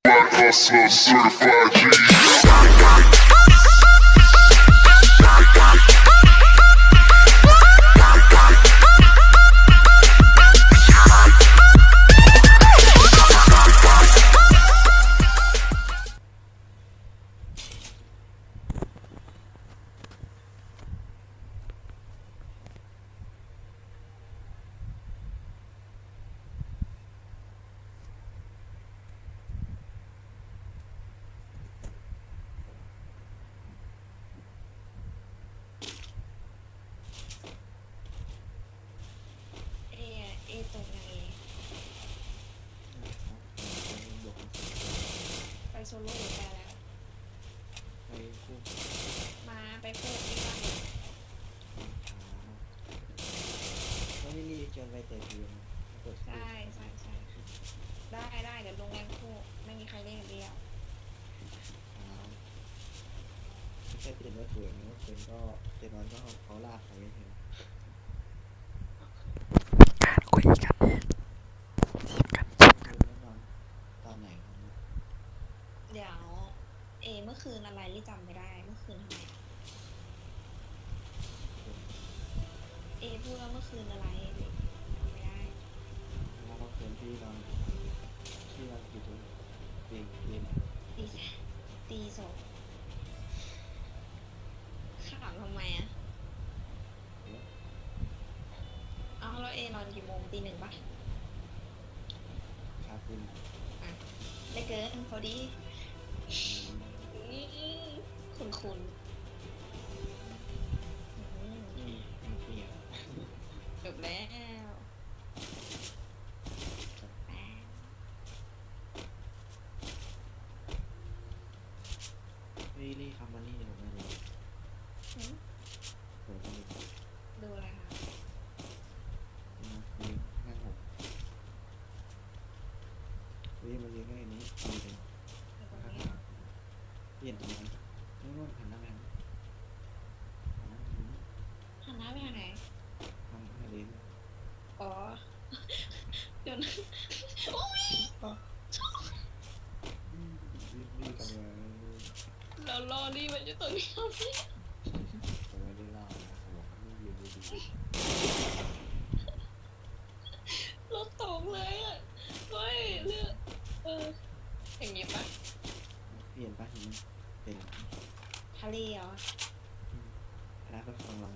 Hustler, certified G. เอตรงไหนไปโซโล่หรือไปแล้วไปคู่มาไปโคตรที่บ้านแล้วนี่รีบชวนไปแต่ทีมกดใช่ได้เดี๋ยวลงแรงคู่ไม่มีใครเล่นเดียวไม่ใช่เป็นว่าสวยนะว่าเป็นก็เจนอนก็เขาลากไปไม่ถึงการคุยกันเองทีมกันแน่นอนตอนไหนครับเดี๋ยวเมื่อคืนอะไรที่จำไม่ได้เมื่อคืนทำไมพูดว่าเมื่อคืนอะไรจำไม่ได้แล้วก็เพื่อนที่เราอยู่ตรงเตียงตีสองข่าวทำไมเอาแล้วนอนกี่โมงตีหนึ่งปะครับคุณได้เกินพอดีคุณเปลี่ยนจบแล้วรีคำมันนี่หรือไม่รู้ผมก็ไม่รู้ดูอะไรคะนี่ง่ายผมมันเรียนง่ายนี้ดีเลยเปลี่ยนตรงนั้นนู่นหันหน้าไปหันหน้าไปทางไหนทำให้เรียนอ๋อเดี๋ยวนะโอ้ยรีกันเลยเรารอรีมันจะตรงนี้ครับพี่ผมไม่ได้เล่านะผมบอกไม่ยืนดีรถตกเลยเฮ้ยเลือกอย่างนี้ปะเปลี่ยนป่ะทีนี้เป็นทะเลเหรอคณะก็ฟังลอง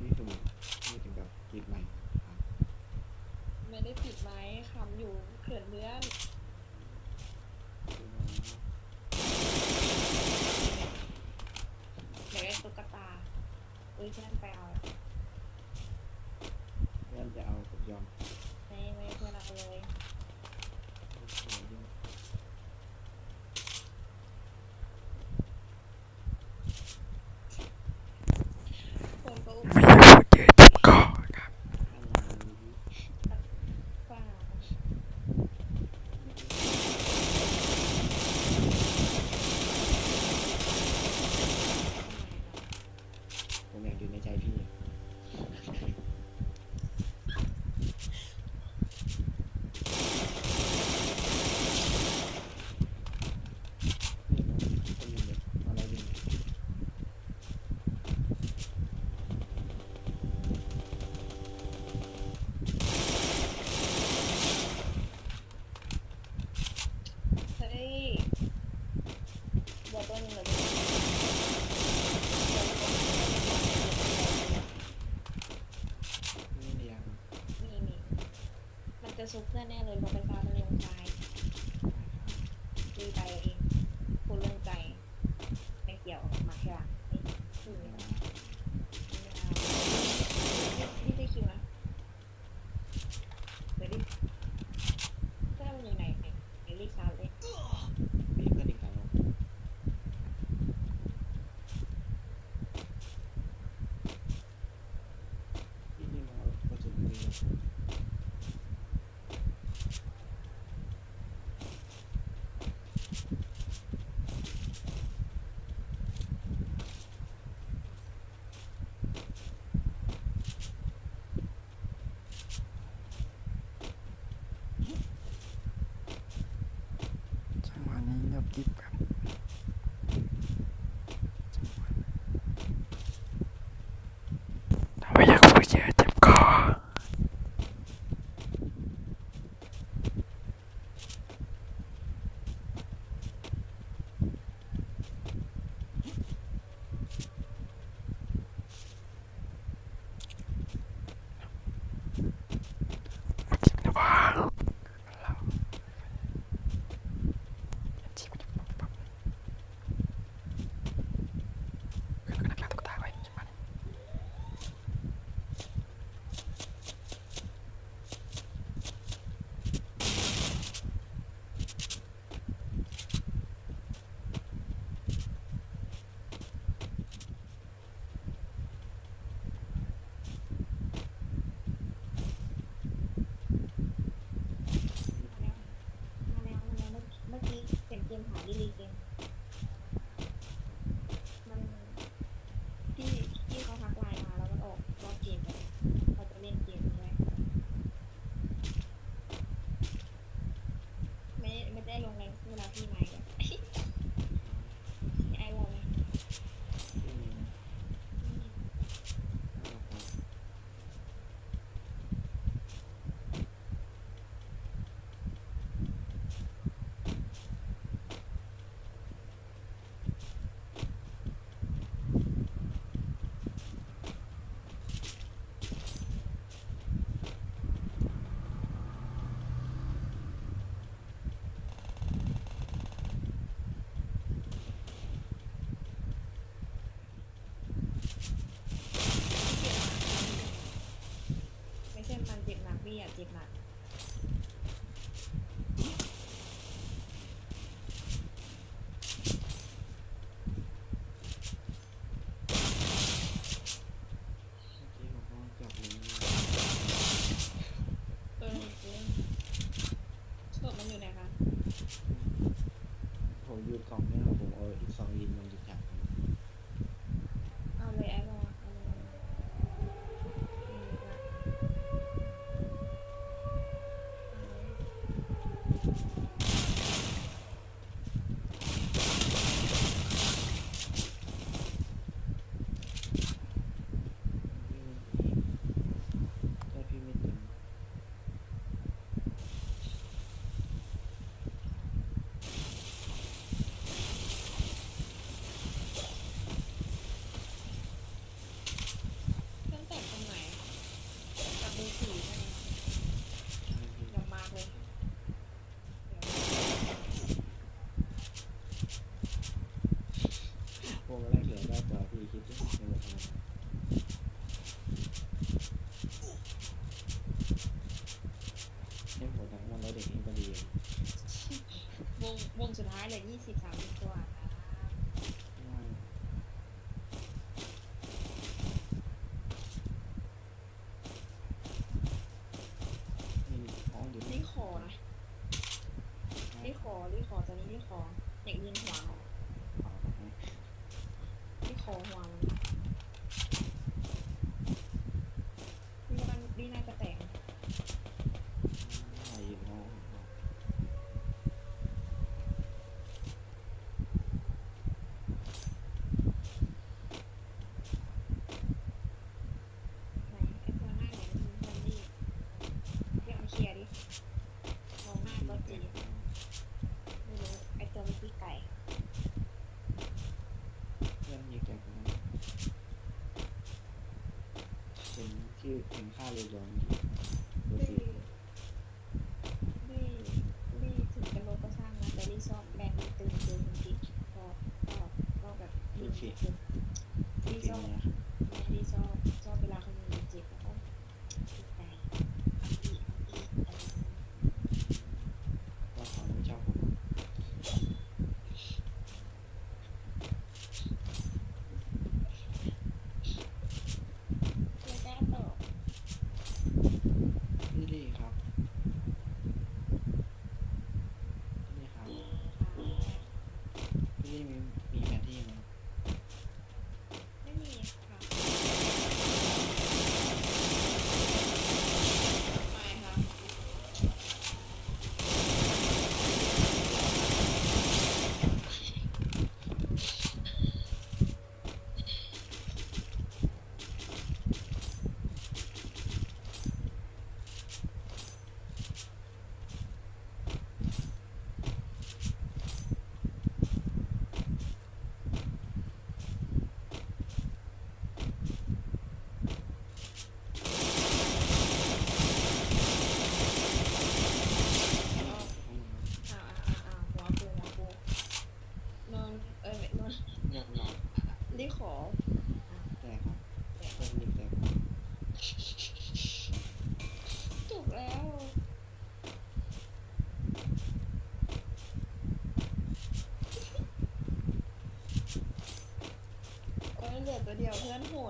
นี่คือนี่ถึงกับปิดใหม่ไม่ได้ปิดไม้คำอยู่เขื่อนเพื่อนเดี๋ยวตุ๊กตาเพื่อนไปเอา เพื่อนจะเอาผมยอมไม่เพื่อนเอาเลยคนก็อุ้มไม่อยากพูดเยอะจังก็ครับป่าผมอยากอยู่ในใจพี่อะไรดีเฮ้ยบอกตัวนึงเลยนี่เรียงนี่มันจะซุกเพื่อนแน่เลยบอกไปฟ้ามันเลี้ยงตายดีใจเองพูดเรื่องใจไม่เกี่ยวมาแค่นี่คือนี่ได้คิวนะเดี๋ยวดิเพื่อนมันอยู่ไหนเดี๋ยวรีบซาเลย มีเพื่อนอีกแล้วพี่นี่มาก็จะมี จิบครับถ้าไม่อยากพูดเยอะเจ็บคอจิบนะว่าเราจิบปุ๊บปุ๊บคือเราก็นักล่าตุ๊กตาไว้จิบมันมาแล้วเมื่อกี้เสียงเกมหายดีเกมมันที่เขาทักไลน์มาแล้วมันออกรอบเกมไปเขาจะเล่นเกมใช่ไหมไม่ได้ลงแรงเวลาพี่ไหนเลยไอ้วอลไหม ไม่ใช่มันเจ็บหนักพี่อะเจ็บหนักจริงศพมันอยู่ไหนคะ ผมยืดกล่องเนี่ยผมเอาอีกสองยิงมันจะจับ เอาเลยไอ้บอลเอาเลยถ้าพี่ไม่ถึง ตั้งแต่ตรงไหนกับเบอร์สี่ใช่ไหมเดี๋ยวมาร์กเลยเดี๋ยว วงแรกเหลือได้ตัวพี่คิดดิในหมดเลยให้หมดทั้งวันแล้วเด็กนี้ก็ดี วงสุดท้ายเลย20-30ตัวนะ ว่างมีห้องอยู่ นี่ขอนะนี่ขอตอนนี้นี่ขออยากยิงหัวมันนี่ขอหัวมันนี่น่าจะแตก อะไรอยู่ห้อง ไหนไอ้ตัวหน้าไหนมันนี่เรียกมาเคลียร์ดิมองหน้ารถจีไม่รู้ไอ้ตัวเมื่อกี้ไก่ เพื่อนยิงจากนั้นเป็นที่เป็นค่าเรือดองเบอร์สี่ ลี่ถึงจะลดก็ช่างนะแต่ลี่ชอบแรงมันตึงเกินจริงๆก็แบบลี่ชอบแม่ลี่ชอบเวลาเขามีเจ็บแล้วก็ติดใจเอาอีกอะไร ว่าเขาไม่ชอบผม ไม่กล้าตอบ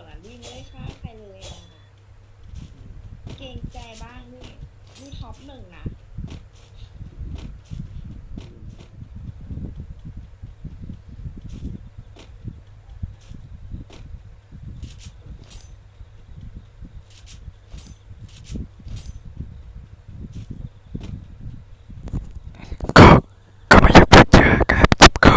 ดอ่ะนี่ไม่ได้ฆ่าใครเลยอ่ะเกรงใจบ้างนี่ท็อปหนึ่งนะ ก็ก็ไม่อยากพูดเยอะครับเจ็บคอ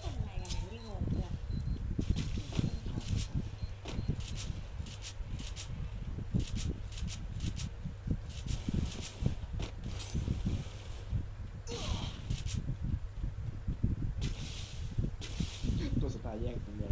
ทำไงกันเนี่ยนี่งงเลย ตัวสุดท้ายแยกตรงนี้